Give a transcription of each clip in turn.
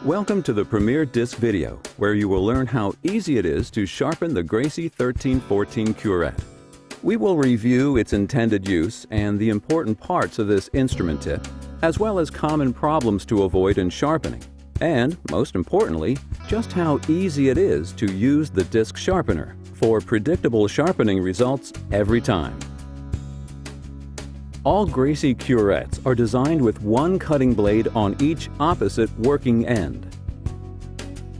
Welcome to the Premier Disc video, where you will learn how easy it is to sharpen the Gracey 1314 curette. We will review its intended use and the important parts of this instrument tip, as well as common problems to avoid in sharpening, and, most importantly, just how easy it is to use the disc sharpener for predictable sharpening results every time. All Gracey curettes are designed with one cutting blade on each opposite working end.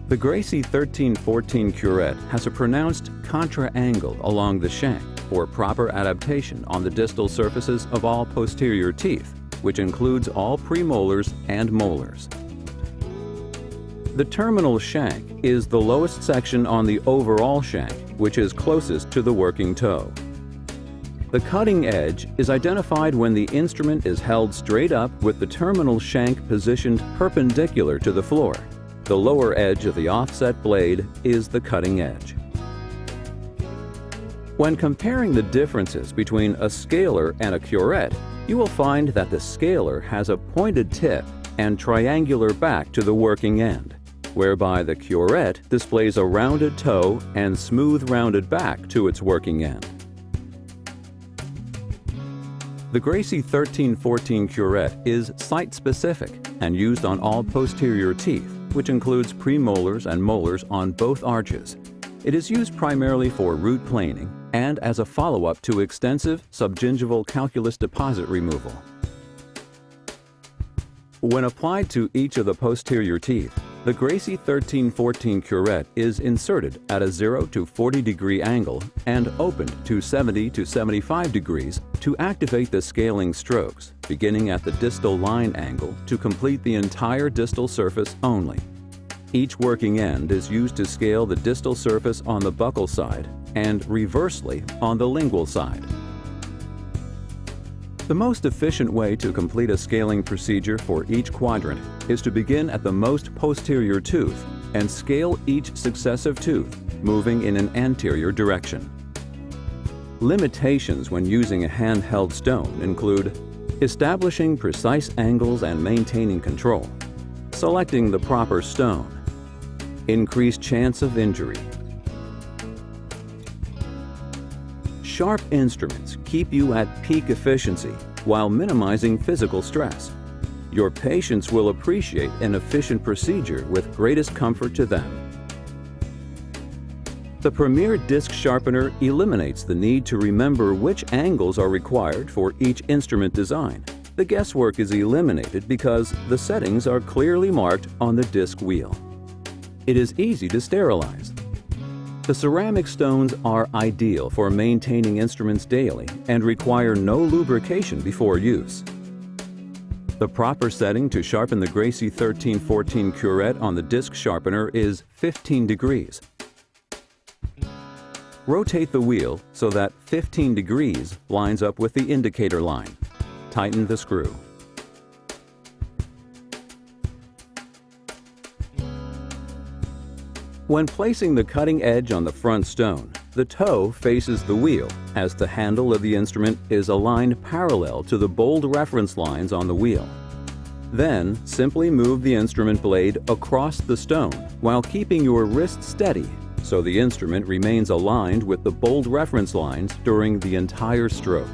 The Gracey 1314 curette has a pronounced contra angle along the shank for proper adaptation on the distal surfaces of all posterior teeth, which includes all premolars and molars. The terminal shank is the lowest section on the overall shank, which is closest to the working toe. The cutting edge is identified when the instrument is held straight up with the terminal shank positioned perpendicular to the floor. The lower edge of the offset blade is the cutting edge. When comparing the differences between a scaler and a curette, you will find that the scaler has a pointed tip and triangular back to the working end, whereby the curette displays a rounded toe and smooth rounded back to its working end. The Gracey 1314 curette is site-specific and used on all posterior teeth, which includes premolars and molars on both arches. It is used primarily for root planing and as a follow-up to extensive subgingival calculus deposit removal. When applied to each of the posterior teeth, the Gracey 1314 curette is inserted at a 0 to 40 degree angle and opened to 70 to 75 degrees to activate the scaling strokes, beginning at the distal line angle to complete the entire distal surface only. Each working end is used to scale the distal surface on the buccal side and reversely on the lingual side. The most efficient way to complete a scaling procedure for each quadrant is to begin at the most posterior tooth and scale each successive tooth, moving in an anterior direction. Limitations when using a handheld stone include establishing precise angles and maintaining control, selecting the proper stone, increased chance of injury. Sharp instruments keep you at peak efficiency while minimizing physical stress. Your patients will appreciate an efficient procedure with greatest comfort to them. The Premier Disc Sharpener eliminates the need to remember which angles are required for each instrument design. The guesswork is eliminated because the settings are clearly marked on the disc wheel. It is easy to sterilize. The ceramic stones are ideal for maintaining instruments daily and require no lubrication before use. The proper setting to sharpen the Gracey 1314 curette on the disc sharpener is 15 degrees. Rotate the wheel so that 15 degrees lines up with the indicator line. Tighten the screw. When placing the cutting edge on the front stone, the toe faces the wheel as the handle of the instrument is aligned parallel to the bold reference lines on the wheel. Then, simply move the instrument blade across the stone while keeping your wrist steady so the instrument remains aligned with the bold reference lines during the entire stroke.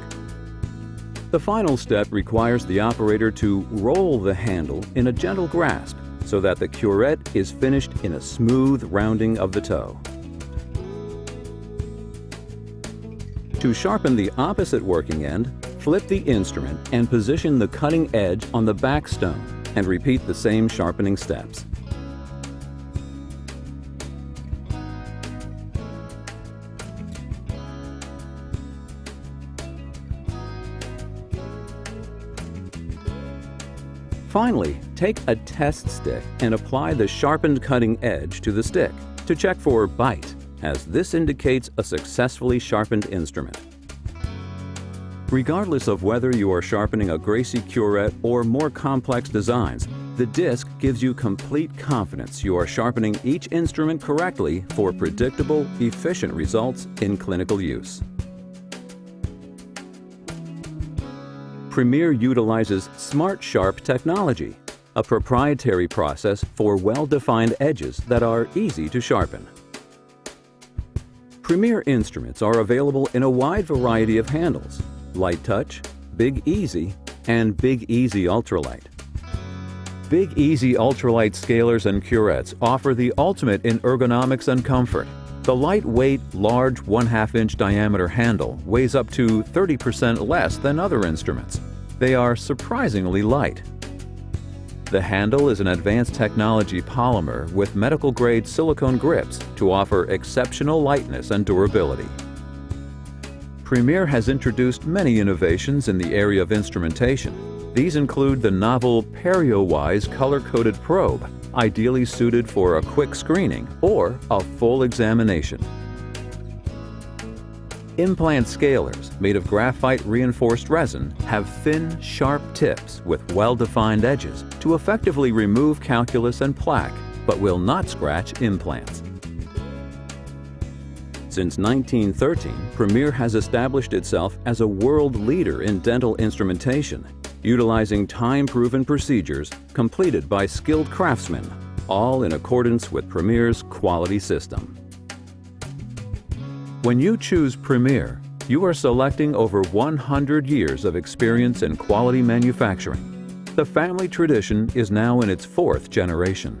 The final step requires the operator to roll the handle in a gentle grasp so that the curette is finished in a smooth rounding of the toe. To sharpen the opposite working end, flip the instrument and position the cutting edge on the back stone and repeat the same sharpening steps. Finally, take a test stick and apply the sharpened cutting edge to the stick to check for bite, as this indicates a successfully sharpened instrument. Regardless of whether you are sharpening a Gracey curette or more complex designs, the disc gives you complete confidence you are sharpening each instrument correctly for predictable, efficient results in clinical use. Premier utilizes Smart Sharp technology, a proprietary process for well-defined edges that are easy to sharpen. Premier instruments are available in a wide variety of handles: Light Touch, Big Easy, and Big Easy Ultralight. Big Easy Ultralight scalers and curettes offer the ultimate in ergonomics and comfort. The lightweight, large 1/2-inch diameter handle weighs up to 30% less than other instruments. They are surprisingly light. The handle is an advanced technology polymer with medical-grade silicone grips to offer exceptional lightness and durability. Premier has introduced many innovations in the area of instrumentation. These include the novel PerioWise color-coded probe, ideally suited for a quick screening or a full examination. Implant scalers made of graphite-reinforced resin have thin, sharp tips with well-defined edges to effectively remove calculus and plaque, but will not scratch implants. Since 1913, Premier has established itself as a world leader in dental instrumentation, utilizing time-proven procedures completed by skilled craftsmen, all in accordance with Premier's quality system. When you choose Premier, you are selecting over 100 years of experience in quality manufacturing. The family tradition is now in its 4th generation.